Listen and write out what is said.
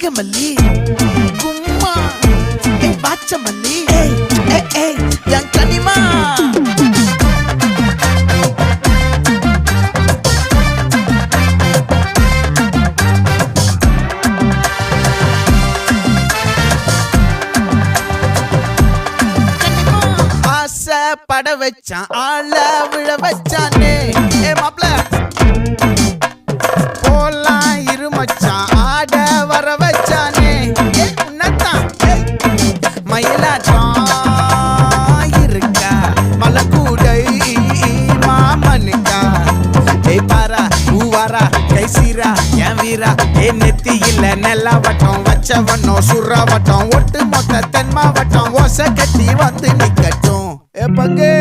நாகமல்லி கும்மா பாச்சமல்லி என் கனிமா பட வச்சான் ஆள விழ வச்சானே மாப்ள போலாம் இருமச்சான் ஆட வர வச்சானே உன்னத்தான் மயிலாட்டம் இருக்கா மலக்கூடை மாமனுக்கா பாரா பூவாரா கைசீரா என் வீரா நெத்தி இல்ல நெல்லாவட்டம் வச்சவட்டம் சுறாவட்டம் ஒட்டு மொத்த தென் மாவட்டம் ஓசை கட்டி வந்து நிக்கட்டும் பங்கே